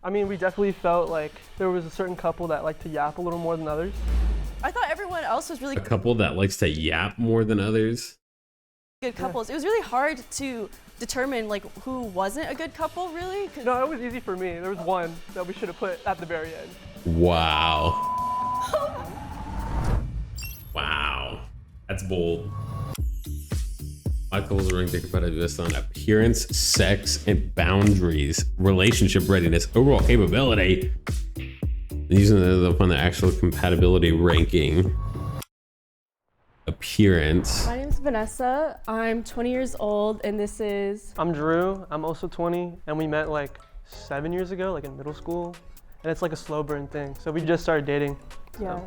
I mean, we definitely felt like there was a certain couple that liked to yap a little more than others. I thought everyone else was really A couple that likes to yap more than others. good couples. It was really hard to determine like who wasn't a good couple, really. No, it was easy for me. There was one that we should have put at the very end. Wow. Wow. That's bold. My couples are ranked compatibility based on appearance, sex, and boundaries, relationship readiness, overall capability. Using the upon the actual compatibility ranking. Appearance. My name's Vanessa. I'm 20 years old, and this is... I'm Drew. I'm also 20, and we met like 7 years ago, like in middle school. And it's like a slow burn thing. So we just started dating. Yeah,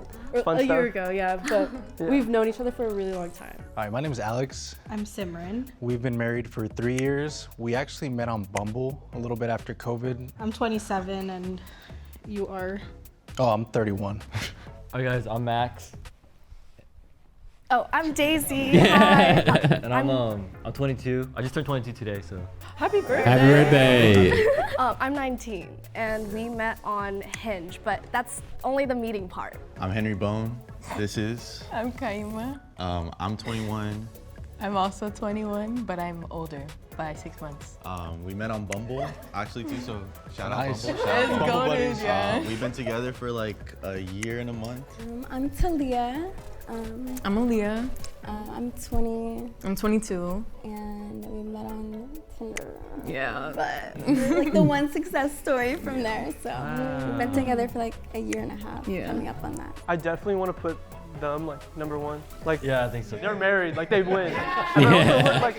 fun a stuff. year ago, yeah, but we've known each other for a really long time. Hi, my name is Alex. I'm Simran. We've been married for 3 years. We actually met on Bumble a little bit after COVID. I'm 27 and you are? Oh, I'm 31. Hi guys, I'm Max. Oh, I'm Daisy. Hi. And I'm 22. I just turned 22 today, so. Happy birthday! Happy birthday. I'm 19, and we met on Hinge, but that's only the meeting part. I'm Henry Bone. This is. I'm Kaima. I'm 21. I'm also 21, but I'm older by 6 months. We met on Bumble, actually too. So shout out Nice. Bumble. Shout out Let's Bumble go, buddies. dude, yeah. We've been together for like a year and a month. I'm Talia. I'm Aaliyah. I'm 20, I'm 22. and we met on Tinder. Yeah. But we're like the one success story from there. So we've been together for like a year and a half, Yeah. coming up on that. I definitely want to put them like number one. Like, Yeah, I think so. they're married, like they win. And they also look like,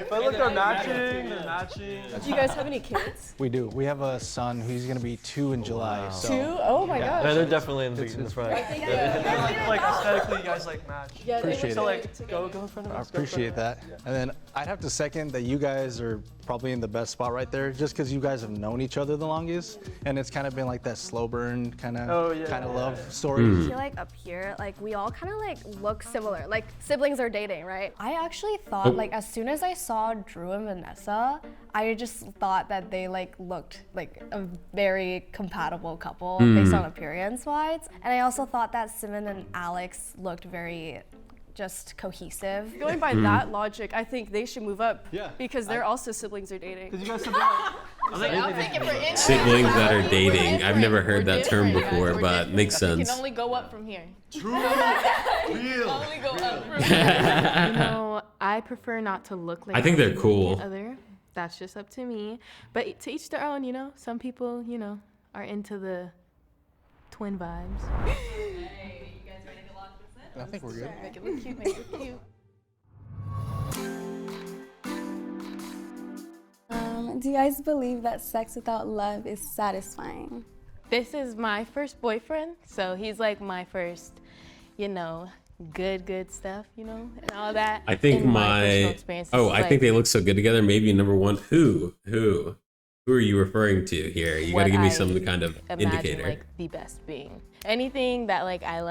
but look, they're matching. Do you guys have any kids? We do. We have a son who's gonna be 2 in July. So 2? Oh my Yeah, gosh. they're definitely in the front. Like aesthetically, you guys like match. Yeah, they Appreciate look it. good together. Go in front of I us. go in front appreciate of that. And then I'd have to second that you guys are probably in the best spot right there, just because you guys have known each other the longest, and it's kind of been like that slow burn kind of love story. I feel like up here, like we all kind of like look similar, like siblings are dating, right? I actually thought like as soon as I saw Drew and Vanessa, I just thought that they like looked like a very compatible couple based on appearance wise. And I also thought that Simon and Alex looked very just cohesive. Going by that logic, I think they should move up. Yeah. Because they're also siblings are dating. Because you guys said that. Siblings that are dating. I've never heard that term before, but makes sense. You can only go up from here. True. Real. Only go up from here. You know, I prefer not to look like I think they're cool. the other. That's just up to me. But to each their own, you know. Some people, you know, are into the twin vibes. I think we're good. Make it look cute, make it look cute. Do you guys believe that sex without love is satisfying? This is my first boyfriend, so he's like my first, you know, good stuff, you know, and all that. I think In my personal experience, this is I think they look so good together. Maybe number one. Who are you referring to here? You got to give me some kind of imagine, indicator. like the best being. Anything that like I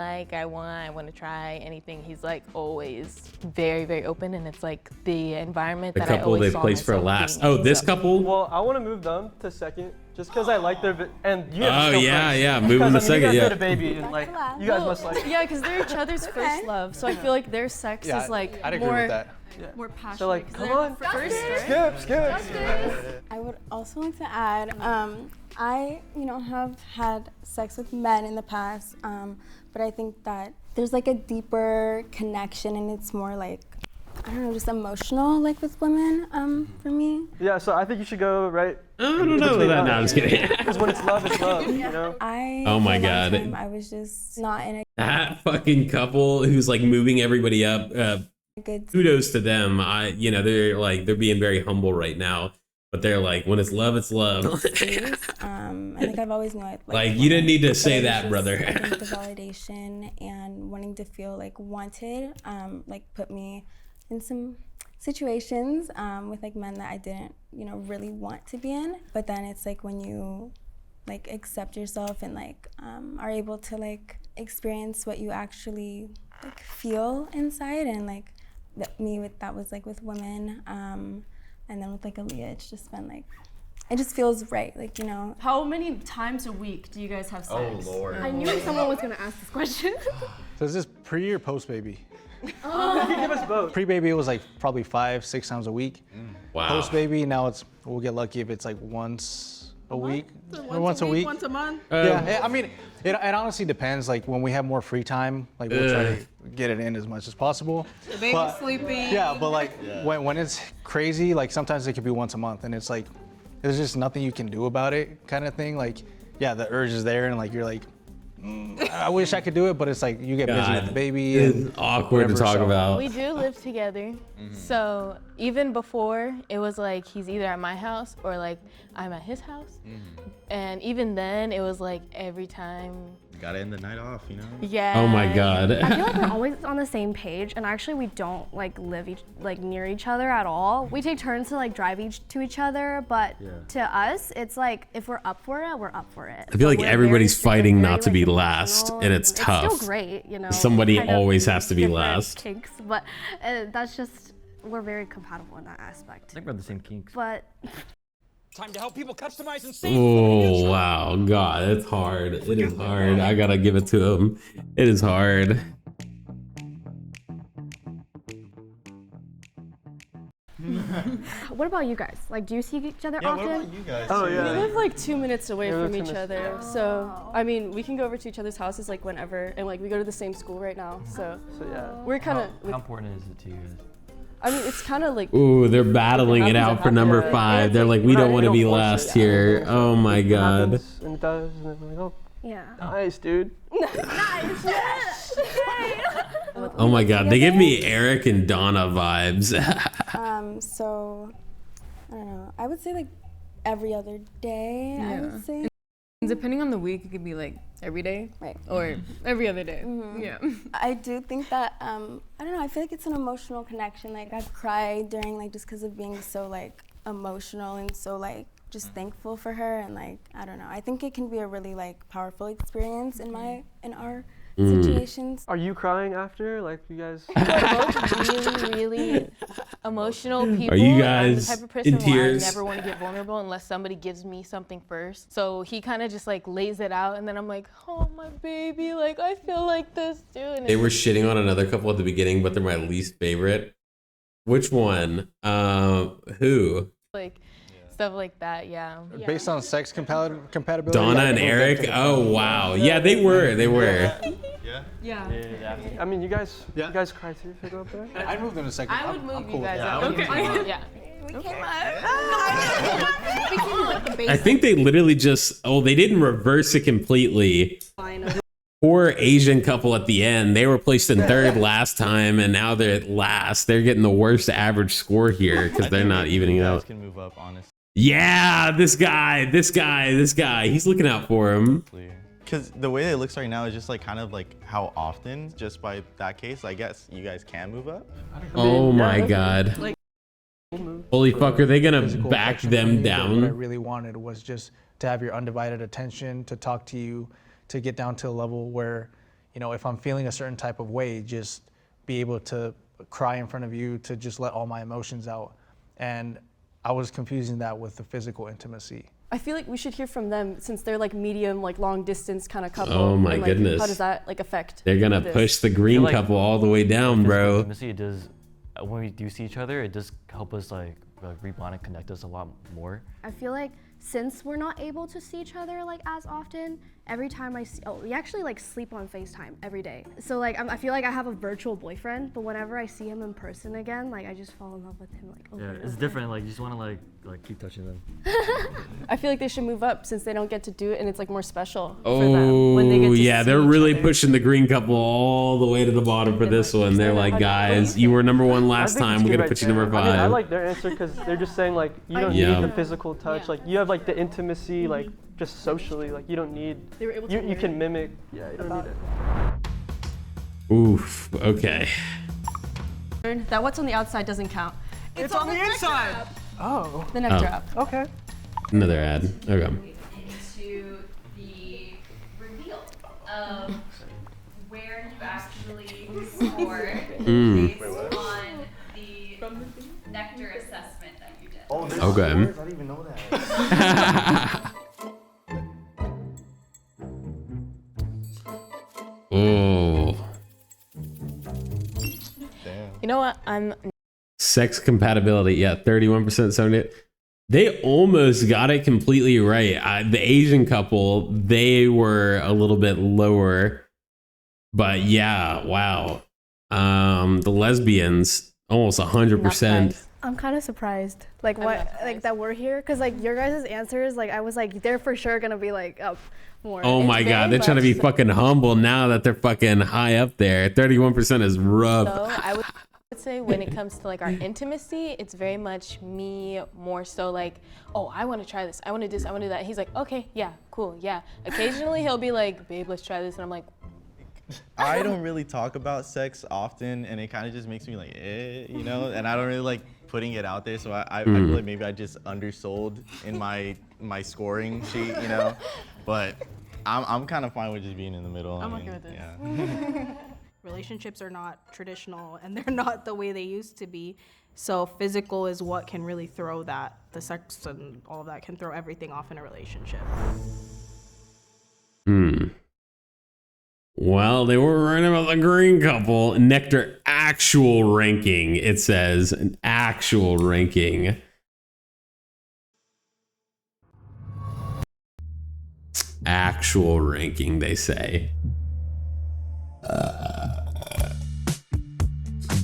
want to try, anything. He's like always very open, and it's like the environment The that I couple always they saw placed for myself last. being Oh, in, this so. couple? Well, I want to move them to second, just because I like their and you. Oh yeah, move them to Because, I mean, second. you guys Yeah. made a baby, and like you guys must like. Yeah, because they're each other's first love, so I feel like their sex is like I'd agree more, with that. more passionate. So like, 'cause come they're on, first, right? skip. I would also like to add, I, have had sex with men in the past, but I think that there's like a deeper connection, and it's more like, I don't know, just emotional, like with women, for me. Yeah, so I think you should go right. I don't know that. No, I'm just kidding. Because when it's love, it's love. You know. Oh my for a long God. time, I was just not in That fucking couple who's like moving everybody up. a good Kudos to them. They're being very humble right now, but they're like, when it's love, it's love. space. I think I've always known it. Like, you didn't need to but say it was that, just, brother. I think the validation and wanting to feel like wanted, put me in some situations with like men that I didn't, really want to be in. But then it's like when you like accept yourself and like are able to like experience what you actually like feel inside, and like that was like with women, and then with like Aaliyah, it's just been like it just feels right, like, you know. How many times a week do you guys have sex? Oh Lord. I knew someone was gonna ask this question. So is this pre or post baby? You can give us both. Pre-baby, it was like probably 5-6 times a week. Wow. Post-baby, now we'll get lucky if it's like once a week. Or once a week. Once a month. Yeah, I mean, it honestly depends. Like when we have more free time, like we'll try to get it in as much as possible. The baby's sleeping. Yeah, but like when it's crazy, like sometimes it could be once a month, and it's like there's just nothing you can do about it, kind of thing. Like, yeah, the urge is there, and like you're like, I wish I could do it, but it's like you get busy with the baby. It's awkward to talk about. We do live together, so even before it was like he's either at my house or like I'm at his house, and even then it was like every time. You gotta end the night off, you know? Yeah. Oh my God. I feel like we're always on the same page, and actually we don't like live near each other at all. We take turns to like drive to each other, but to us, it's like if we're up for it, we're up for it. I feel like We're everybody's very fighting very, not to like, be last, emotional, and it's tough. It's still great, you know. Somebody kind of always has to be different last. Kinks, but that's just we're very compatible in that aspect. I think we're the same kinks. But Time to help people customize and save. Oh wow, God, it's hard. It is hard. I gotta give it to him. It is hard. what about you guys? Like, do you see each other often? What about you guys? Oh We yeah. live like 2 minutes away Yeah, we from live each 2 minutes. other, so I mean, we can go over to each other's houses like whenever, and like we go to the same school right now, so So yeah. we're kind How of. important is it to you guys? I mean, it's kind of like. Ooh, they're battling it out for number Yeah. 5. They're like, we don't want to be last here. Oh my God. And it does, and then we're like, oh, Yeah. nice, dude. Nice. Oh my God. They give me Eric and Donna vibes. So I don't know. I would say like every other day. I would say. Depending on the week, it could be like every day, Right. or every other day. Yeah. I do think that I don't know. I feel like it's an emotional connection. Like I've cried during like just because of being so like emotional and so like just thankful for her, and like I don't know. I think it can be a really like powerful experience in our situations. Are you crying after? Like, you guys? We're both really emotional people. Are you I'm the guys type of person in tears? where I never want to get vulnerable unless somebody gives me something first. So he kind of just like lays it out, and then I'm like, oh my baby, like I feel like this too. And They were shitting on another couple at the beginning, but they're my least favorite. Which one? Who? like stuff like that, yeah. Based on sex compatibility. Donna I and think Eric? Oh wow. Yeah, they were. Yeah. I mean, you guys cry too if you go up there? I'd move in a second. I would I'm move cool you with guys that. out. Okay. Yeah. I think they literally just, they didn't reverse it completely. Poor Asian couple at the end. They were placed in 3rd last time, and now they're at last. They're getting the worst average score here because they're not evening You out. guys can move up, honestly. Yeah, this guy. He's looking out for him. Because the way it looks right now is just like kind of like how often, just by that case, I guess you guys can move up. Oh my God. Like, Holy fuck, are they gonna Physical back affection them from you, but What I down? really wanted was just to have your undivided attention, to talk to you, to get down to a level where, you know, if I'm feeling a certain type of way, just be able to cry in front of you, to just let all my emotions out. And I was confusing that with the physical intimacy. I feel like we should hear from them since they're like medium, like long distance kind of couple. Oh my and, like, goodness. How does that like affect? They're gonna this? push the green like couple all the way down, Physical bro. Intimacy, it does, when we do see each other, it does help us like rebond and connect us a lot more. I feel like since we're not able to see each other like as often, every time we actually like sleep on FaceTime every day. So like I feel like I have a virtual boyfriend, but whenever I see him in person again, like I just fall in love with him like over Yeah, and it's over. different. Like you just want to like keep touching them. I feel like they should move up since they don't get to do it, and it's like more special for them when they get Oh to yeah, see they're each really other. pushing the green couple all the way to the bottom for this one. They're like, guys, you were number 1 last time. We're gonna put you number 5. I mean, I like their answer because they're just saying like you don't Yeah. need the physical touch. Like you have like the intimacy, like just socially. Like you don't need. They were able to You can learn mimic. Yeah, you don't need it. Oof. Okay. that what's on the outside doesn't count. It's on the inside. Oh. The nectar app. Okay. Another ad. Okay. Into the reveal of where you actually score based on the nectar assessment that you did. Oh, Okay. I didn't even know that. Oh. You know what? I'm Sex compatibility, yeah, 31% 70. They almost got it completely right. The Asian couple, they were a little bit lower, but yeah, wow. The lesbians, almost 100%. I'm kind of surprised, like that we're here, cause like your guys' answers, like I was like they're for sure gonna be like up more. Oh my God, they're trying to be fucking humble now that they're fucking high up there. 31% is rough. So I would say when it comes to like our intimacy, it's very much me more so like, oh, I want to try this, I want to do this, I want to do that. He's like, okay, yeah, cool, yeah. Occasionally he'll be like, babe, let's try this, and I'm like, I don't really talk about sex often, and it kind of just makes me like, you know, and I don't really like putting it out there, so I feel like maybe I just undersold in my scoring sheet, you know, but I'm kind of fine with just being in the middle. I'm okay with this. Yeah. Relationships are not traditional, and they're not the way they used to be. So physical is what can really throw that. The sex and all of that can throw everything off in a relationship. Well, they were right about the green couple. Nectar actual ranking. It says an actual ranking. Actual ranking, they say.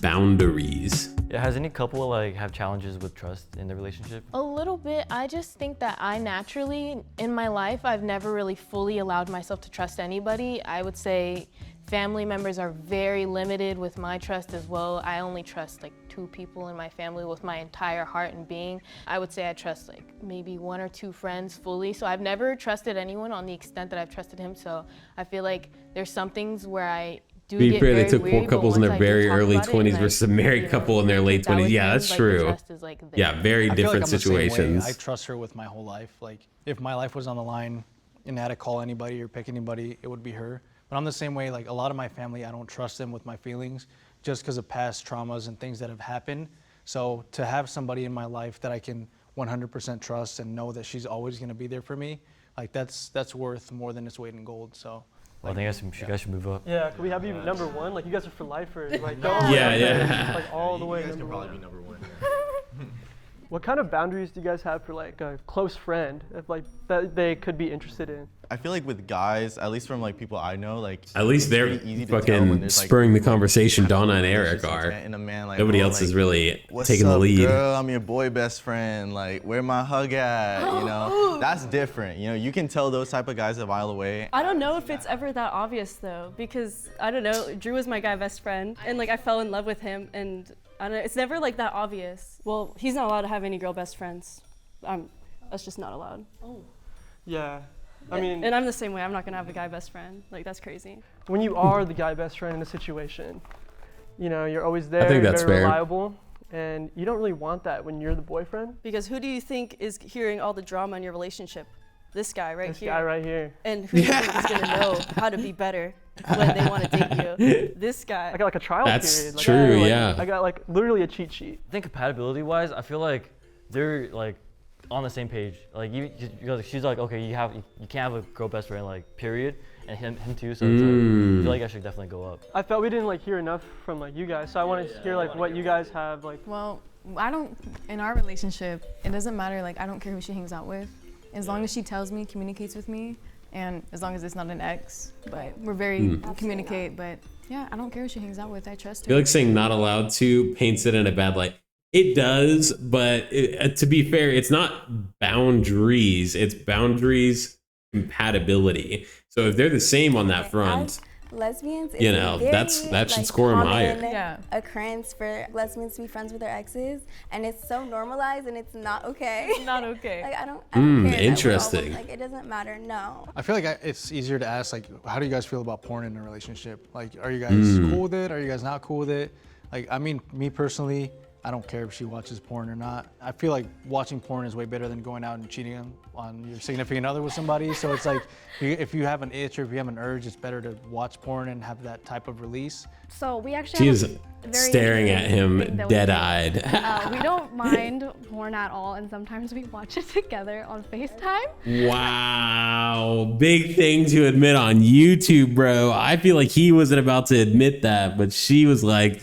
Boundaries. Yeah, has any couple like have challenges with trust in the relationship? a little bit. I just think that I naturally, in my life, I've never really fully allowed myself to trust anybody. I would say family members are very limited with my trust as well. I only trust like 2 people in my family with my entire heart and being. I would say I trust like maybe 1 or 2 friends fully. So I've never trusted anyone on the extent that I've trusted him. So I feel like there's some things where I do To be get fair, they very took weary, poor but couples in once their I do very talk early about it 20s and I, versus a married couple in their late that 20s. with Yeah, him, that's like, the true. trust is, like, there. Yeah, very I feel like different I'm the same way. situations. I trust her with my whole life. Like if my life was on the line and I had to call anybody or pick anybody, it would be her. But I'm the same way. Like a lot of my family, I don't trust them with my feelings just because of past traumas and things that have happened. So to have somebody in my life that I can 100% trust and know that she's always going to be there for me, like that's worth more than its weight in gold. So. Well, I think you guys should move up. Yeah, can we have you number 1? Like you guys are for lifers. Like go Yeah. like all the way. You guys can number probably 1. be number 1. What kind of boundaries do you guys have for like a close friend, if like that they could be interested in? I feel like with guys, at least from like people I know, like At least it's they're pretty easy to tell when fucking there's, like, spurring the conversation. kind of Donna a and Eric relationship are. and a man, like, Nobody oh, else is like, really what's taking the up, lead. Girl, I'm your boy best friend. Like, where my hug at? You know, that's different. You know, you can tell those type of guys a mile away. I don't know if it's ever that obvious though, because I don't know, Drew was my guy best friend, and like I fell in love with him, and I don't know, it's never like that obvious. Well, he's not allowed to have any girl best friends. That's just not allowed. Yeah. I mean, and I'm the same way. I'm not gonna have a guy best friend. Like that's crazy. when you are the guy best friend in a situation, you know, you're always there, I think that's very fair. reliable, and you don't really want that when you're the boyfriend. Because who do you think is hearing all the drama in your relationship? This guy right This here. guy right here. And who do you think is gonna know how to be better when they want to date you? This guy. I got like a trial That's period. Like, true, like, yeah. I got like literally a cheat sheet. I think compatibility wise, I feel like they're like on the same page. Like she's like, okay, you can't have a girl best friend, like period, and him too. So it's like, I feel like I should definitely go up. I felt we didn't like hear enough from like you guys, so I want to hear like what you guys have like. Well, I don't, in our relationship, it doesn't matter, like I don't care who she hangs out with. As long as she tells me, communicates with me, and as long as it's not an ex, but we're very communicate, but yeah, I don't care who she hangs out with, I trust I her. feel like saying not allowed to paints it in a bad light. It does, but to be fair, it's not boundaries. It's boundaries compatibility. So if they're the same on that front, Lesbians, you know, that should score them higher. Occurrence for lesbians to be friends with their exes, and it's so normalized, and it's not okay. It's not okay. Like I don't care. that we're all- Interesting. Like it doesn't matter. No. I feel like it's easier to ask, like, how do you guys feel about porn in a relationship? Like, are you guys cool with it? Are you guys not cool with it? Like, I mean, me personally, I don't care if she watches porn or not. I feel like watching porn is way better than going out and cheating on your significant other with somebody. So it's like, if you have an itch or if you have an urge, it's better to watch porn and have that type of release. So we actually She have is a very staring at him interesting thing that we do. dead-eyed. We don't mind porn at all, and sometimes we watch it together on FaceTime. Wow, big thing to admit on YouTube, bro. I feel like he wasn't about to admit that, but she was like,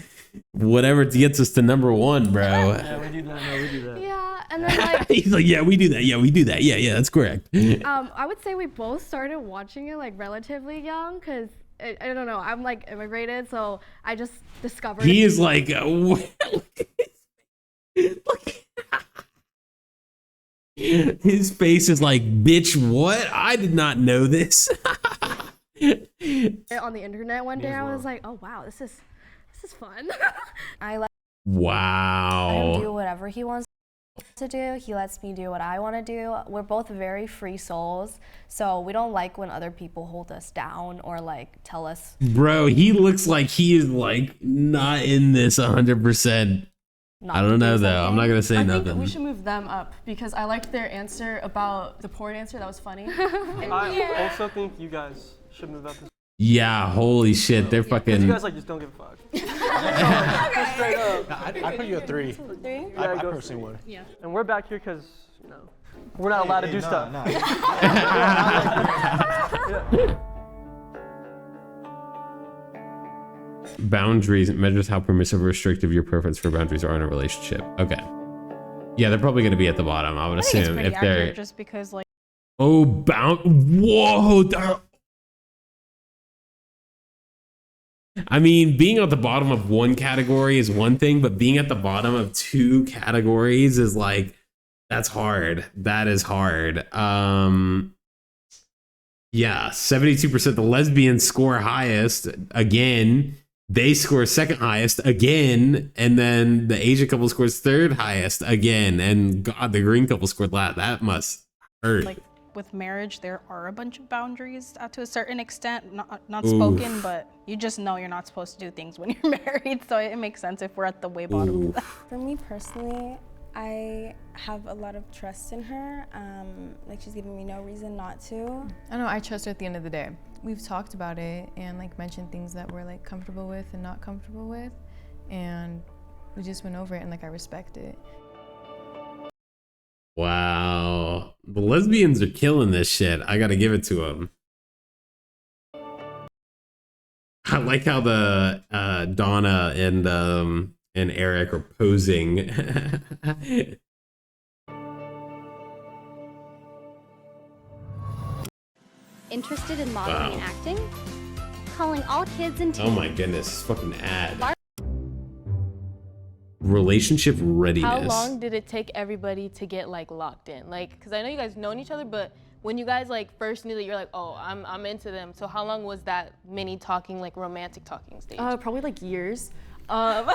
whatever gets us to #1, bro. Yeah, we do that. No, we do that. Yeah, and then like He's like, yeah, we do that. Yeah, we do that. Yeah, that's correct. I would say we both started watching it like relatively young, because I don't know, I'm like immigrated, so I just discovered He it. is like, his face is like, bitch, what? I did not know this. on the internet one day. I was like, oh wow, this is fun. I let him do Wow. whatever he wants to do. He lets me do what I want to do. We're both very free souls, so we don't like when other people hold us down or like tell us. Bro, he looks like he is like not in this 100%. I don't know though. I'm not gonna say I nothing. think we should move them up because I liked their answer about the porn answer. That was funny. I also think you guys should move up. Yeah, holy shit, they're Because fucking. you guys like just don't give a fuck. Straight up. I put you a 3. Three? I go personally would. Yeah. And we're back here because, you know, we're not allowed to do stuff. Boundaries measures how permissive or restrictive your preference for boundaries are in a relationship. Okay. Yeah, they're probably gonna be at the bottom. I would I think it's assume pretty if they're. accurate just because like Oh, whoa. I mean, being at the bottom of one category is one thing, but being at the bottom of 2 categories is like, that's hard. That is hard. Yeah, 72%. The lesbians score highest again. They score second highest again, and then the Asian couple scores third highest again. And God, the green couple scored last. That must hurt. like with marriage, there are a bunch of boundaries to a certain extent, not spoken, but you just know you're not supposed to do things when you're married. So it makes sense if we're at the way bottom of that. For me personally, I have a lot of trust in her. Like she's giving me no reason not to. I know, I trust her at the end of the day. We've talked about it and like mentioned things that we're like comfortable with and not comfortable with. And we just went over it and like I respect it. Wow. The lesbians are killing this shit. I gotta give it to them. I like how the Donna and Eric are posing. Interested in modeling and acting? Calling all kids and teens. Oh my goodness, fucking ad. Relationship readiness. How long did it take everybody to get like locked in? Like, because I know you guys known each other, but when you guys like first knew that you're like, oh, I'm into them. So how long was that mini talking, like romantic talking stage? Probably like years. Well,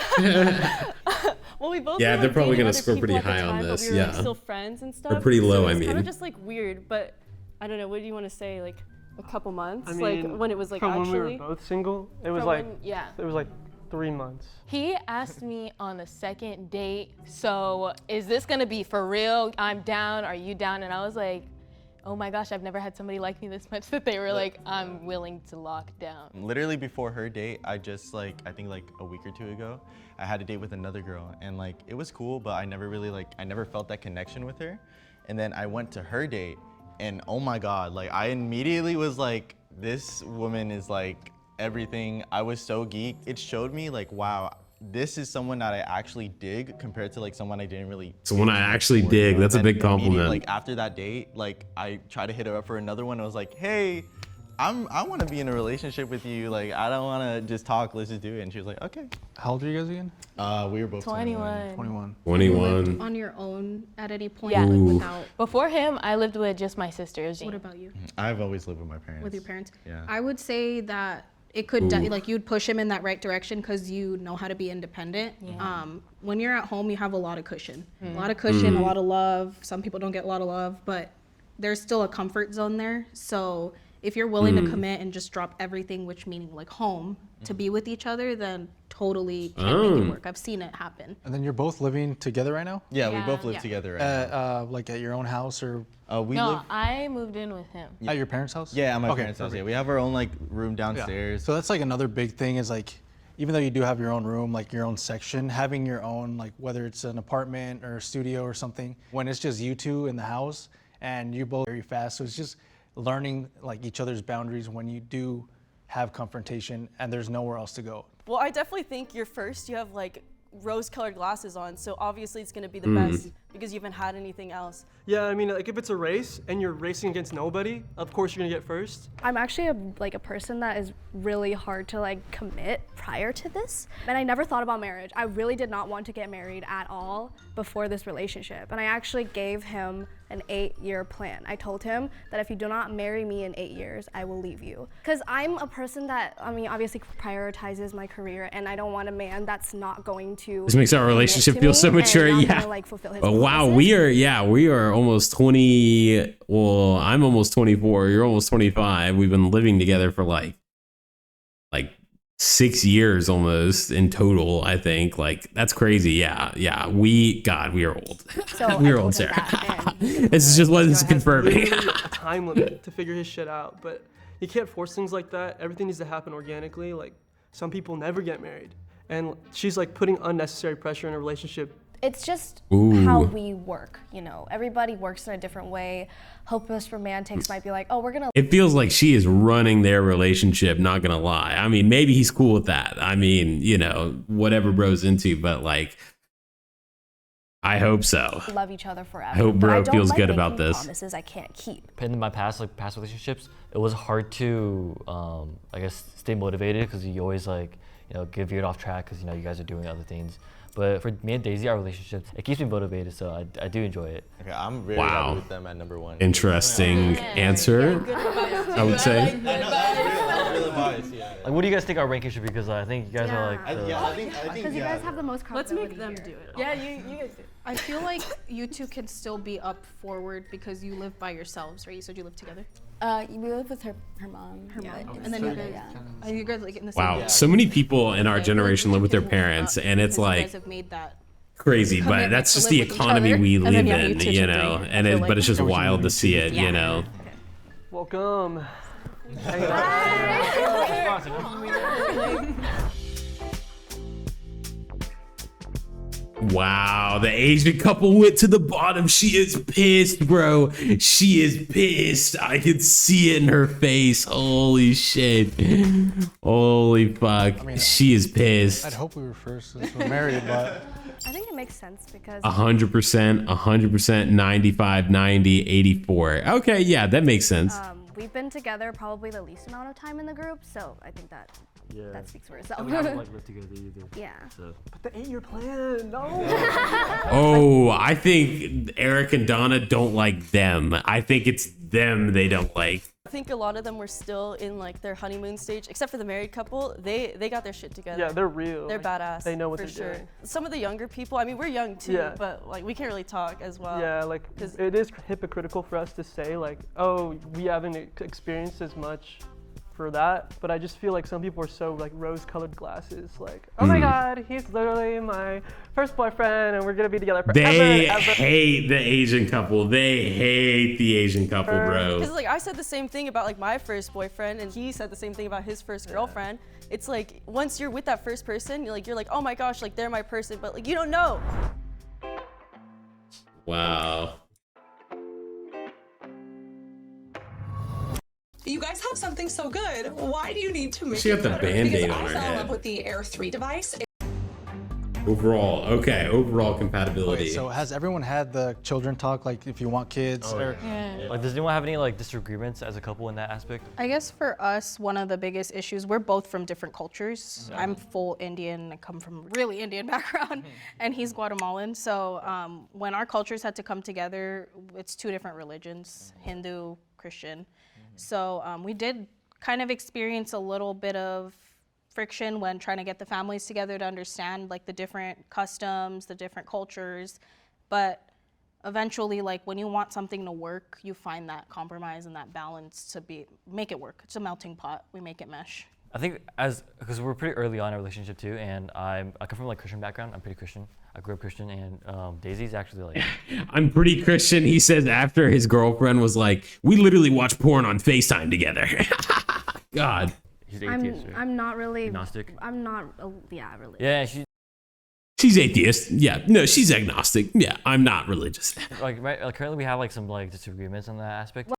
we both Yeah, were, they're like, probably dating gonna other score pretty people at the high on time, but this, we were, like, yeah. still friends and stuff. Or pretty low, so I it's kind mean. of just like weird, but I don't know. What do you want to say? Like a couple months, I mean, like when it was like from actually. when we were both single, it was From like when- yeah. it was like 3 months. He asked me on the second date, so is this gonna be for real? I'm down, are you down? And I was like, oh my gosh, I've never had somebody like me this much that they were like, I'm willing to lock down. Literally before her date, I just like, I think like a week or 2 ago, I had a date with another girl and like, it was cool, but I never really like, I never felt that connection with her. And then I went to her date and oh my God, like I immediately was like, this woman is like everything. I was so geeked. It showed me like, wow, this is someone that I actually dig compared to like someone I didn't really. Someone I actually dig. That's a Then big immediately, compliment. Like after that date, like I tried to hit her up for another one. I was like, hey, I want to be in a relationship with you. Like I don't want to just talk. Let's just do it. And she was like, okay. How old are you guys again? We were both 21. 21. 21. On your own at any point, Yeah. like without. Before him, I lived with just my sisters. What about you? I've always lived with my parents. With your parents? Yeah. I would say that it could like you'd push him in that right direction because you know how to be independent. Yeah. When you're at home, you have a lot of cushion, a lot of cushion, a lot of love. Some people don't get a lot of love, but there's still a comfort zone there. So If you're willing to commit and just drop everything, which meaning like home, to be with each other, then totally can make it work. I've seen it happen. And then you're both living together right now? Yeah, we both live together right now. Like at your own house or? We No, live I moved in with him. At your parents' house? Yeah, at my Okay, parents' house. perfect. Yeah, we have our own like room downstairs. So that's like another big thing is like, even though you do have your own room, like your own section, having your own, like whether it's an apartment or a studio or something, when it's just you two in the house and you both very fast. So it's just learning like each other's boundaries when you do have confrontation and there's nowhere else to go. Well, I definitely think you're first. You have like rose-colored glasses on, so obviously it's gonna be the best because you haven't had anything else. Yeah, I mean, like if it's a race and you're racing against nobody, of course you're gonna get first. I'm actually a person that is really hard to like commit prior to this. And I never thought about marriage. I really did not want to get married at all before this relationship. And I actually gave him an 8-year plan. I told him that if you do not marry me in 8 years, I will leave you. Because I'm a person that, I mean, obviously prioritizes my career, and I don't want a man that's not going to. This makes our relationship feel so mature. Yeah. Like, fulfill his But wow, promises. we are almost 20. Well, I'm almost 24. You're almost 25. We've been living together for like 6 years almost in total, I think. Like, that's crazy. Yeah. We are old. So we are old, Sarah. This just wasn't confirming. Literally a time limit to figure his shit out, but you can't force things like that. Everything needs to happen organically. Like, some people never get married, and she's like putting unnecessary pressure in a relationship. It's just Ooh. how we work, you know. Everybody works in a different way. Hopeless romantics might be like, oh, we're gonna. It feels like she is running their relationship, not gonna lie. I mean, maybe he's cool with that. I mean, you know, whatever bro's into, but like, I hope so. Love each other forever. I hope But bro don't feels like good about making this. Promises I can't keep. In my past relationships, it was hard to, I guess, stay motivated because you always give it off track because you guys are doing other things. But for me and Daisy, our relationship, it keeps me motivated, so I do enjoy it. Okay, I'm very happy with them at number 1. Interesting answer, I would say. Like, what do you guys think our ranking should be? Because I think you guys are like. I think Because you guys have the most. Let's make them do it. Yeah, you guys do. I feel like you two can still be up forward because you live by yourselves, right? You said you live together. We live with her mom. And then you guys like in the same. Wow, so many people in our generation live with their parents, and it's You like guys have made that. crazy, but commitment that's to just live the with each economy other, we and then live you have in, you two you to know, agree. and I feel but like it's just that's what you wild to mean. see it, you know. Welcome. Wow, the Asian couple went to the bottom. She is pissed, bro. She is pissed. I can see it in her face. Holy shit. Holy fuck. I mean, she is pissed. I'd hope we were first since we're married, but. I think it makes sense because 100%, 95, 90, 84. Okay, yeah, that makes sense. We've been together probably the least amount of time in the group, so I think that speaks for itself. And we haven't lived together either. Yeah. So. But the 8-year plan, no. Oh, I think Eric and Donna don't like them. I think it's them they don't like. I think a lot of them were still in like their honeymoon stage, except for the married couple. They got their shit together. Yeah, they're real. They're Like, badass. they know what for they're sure. doing. Some of the younger people, I mean, we're young too, Yeah. but like we can't really talk as well. Yeah, like it is hypocritical for us to say like, oh, we haven't experienced as much for that, but I just feel like some people are so like rose-colored glasses, like, oh my God, he's literally my first boyfriend, and we're gonna be together forever. They and ever. hate the Asian couple. They hate the Asian couple, bro. Because like I said the same thing about like my first boyfriend, and he said the same thing about his first girlfriend. It's like once you're with that first person, you're like, oh my gosh, like they're my person, but like you don't know. Wow. You guys have something so good. Why do you need to make She it got the better? Band-Aid Because on I her fell in head. love with the Air 3 device. Overall, okay, overall compatibility. Okay, so has everyone had the children talk, like if you want kids? Or, Like, does anyone have any like disagreements as a couple in that aspect? I guess for us, one of the biggest issues, we're both from different cultures. I'm full Indian, I come from a really Indian background, and he's Guatemalan. So when our cultures had to come together, it's 2 different religions, Hindu, Christian. So we did kind of experience a little bit of friction when trying to get the families together to understand like the different customs, the different cultures. But eventually, like when you want something to work, you find that compromise and that balance to make it work. It's a melting pot. We make it mesh. I think because we're pretty early on in our relationship too, and I come from like Christian background. I'm pretty Christian. I grew up Christian, and Daisy's actually like. I'm pretty Christian. He says after his girlfriend was like, we literally watch porn on FaceTime together. God. She's atheist, right? I'm not really. Agnostic. I'm not. Yeah, really. Yeah, She's atheist. Yeah, no, she's agnostic. Yeah, I'm not religious. Like currently we have like some like disagreements on that aspect.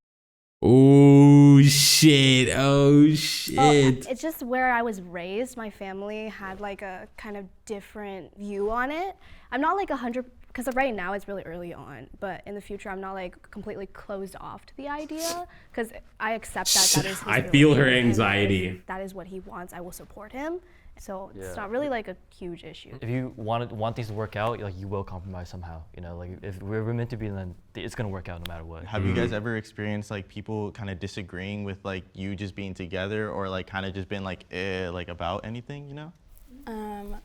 Oh shit! Oh shit! Well, it's just where I was raised. My family had like a kind of different view on it. I'm not like 100, because right now it's really early on, but in the future I'm not like completely closed off to the idea, because I accept that is his I feel her religion, and anxiety. that is what he wants. I will support him. So Yeah. it's not really like a huge issue. If you want things to work out, like you will compromise somehow. You know, like if we're meant to be, then it's gonna work out no matter what. Have you guys ever experienced like people kind of disagreeing with like you just being together, or like kind of just been like like about anything, you know?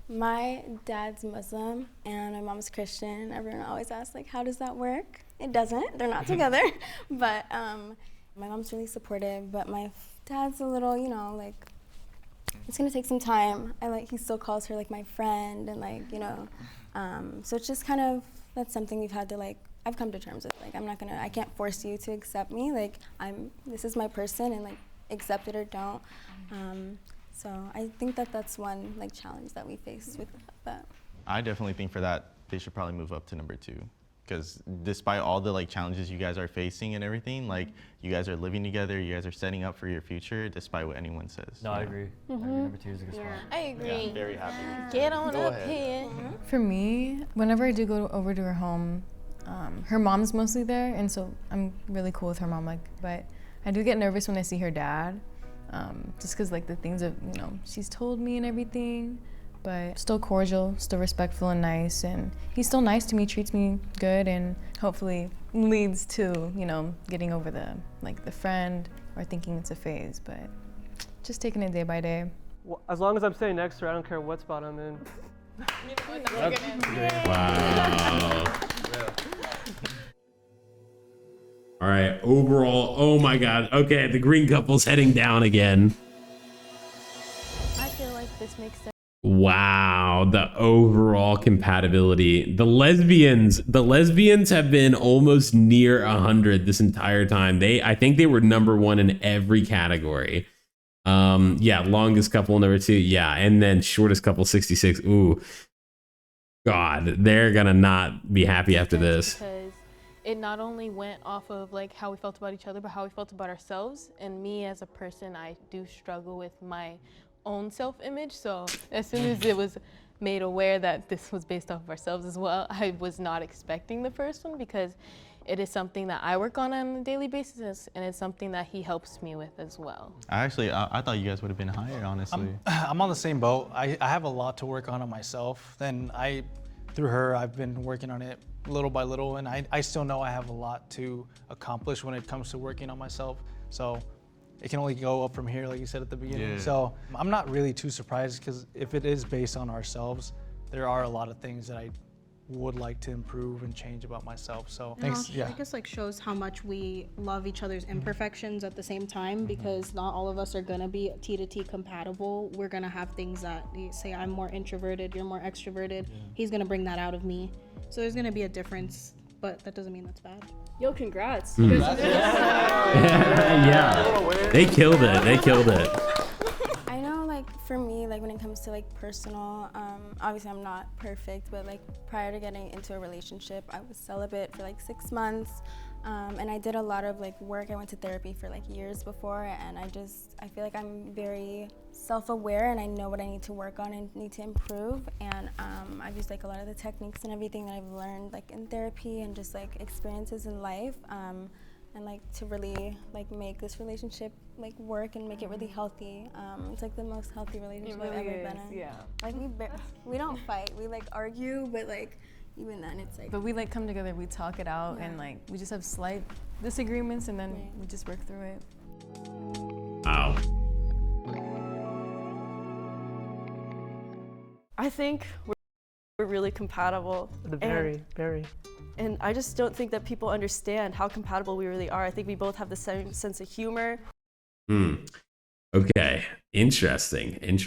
My dad's Muslim and my mom's Christian. Everyone always asks like, how does that work? It doesn't. They're not together. But my mom's really supportive, but my dad's a little, you know, like, it's gonna take some time. He still calls her like my friend, and like, you know, so it's just kind of, that's something we've had to like, I've come to terms with. Like, I can't force you to accept me. Like, this is my person, and like, accept it or don't. So I think that's one like challenge that we face with that. I definitely think for that they should probably move up to number 2, because despite all the like challenges you guys are facing and everything, like you guys are living together, you guys are setting up for your future, despite what anyone says. No, I agree. I agree. Number 2 is a good spot. I agree. Yeah, I'm very happy. Get on Go up ahead. here. For me, whenever I do go over to her home, her mom's mostly there, and so I'm really cool with her mom. Like, but I do get nervous when I see her dad, just because like the things that she's told me and everything. But still cordial, still respectful and nice, and he's still nice to me, treats me good, and hopefully leads to getting over the friend or thinking it's a phase. But just taking it day by day. Well, as long as I'm staying next to her, I don't care what spot I'm in. Wow. All right, overall, oh my God. Okay, the green couple's heading down again. I feel like this makes sense. Wow, the overall compatibility. The lesbians have been almost near 100 this entire time. I think they were number 1 in every category. Yeah, longest couple number 2. Yeah, and then shortest couple 66. Ooh, God, they're gonna not be happy after this. Because it not only went off of like how we felt about each other, but how we felt about ourselves. And me as a person, I do struggle with my own self-image. So as soon as it was made aware that this was based off of ourselves as well, I was not expecting the first one, because it is something that I work on a daily basis, and it's something that he helps me with as well. I thought you guys would have been higher, honestly. I'm on the same boat. I have a lot to work on myself. Then through her, I've been working on it little by little, and I still know I have a lot to accomplish when it comes to working on myself. So it can only go up from here, like you said at the beginning. Yeah. So I'm not really too surprised, because if it is based on ourselves, there are a lot of things that I would like to improve and change about myself. So thanks. I guess like shows how much we love each other's imperfections at the same time, because not all of us are gonna be T to T compatible. We're gonna have things that you say, I'm more introverted, you're more extroverted. He's gonna bring that out of me. So there's gonna be a difference, but that doesn't mean that's bad. Yo, congrats. Yeah, they killed it. They killed it. I know, like, for me, like, when it comes to, like, personal, obviously I'm not perfect, but, like, prior to getting into a relationship, I was celibate for, like, 6 months, and I did a lot of, like, work. I went to therapy for, like, years before, and I feel like I'm very self-aware, and I know what I need to work on and need to improve, and I've used, like, a lot of the techniques and everything that I've learned, like, in therapy and just, like, experiences in life, and like to really like make this relationship like work and make it really healthy. It's like the most healthy relationship I've ever been in. Yeah. Like we don't fight. We like argue, but like even then it's like. But we like come together, we talk it out, and like we just have slight disagreements, and then we just work through it. Wow. I think we're really compatible. Very. And I just don't think that people understand how compatible we really are. I think we both have the same sense of humor. Okay, interesting.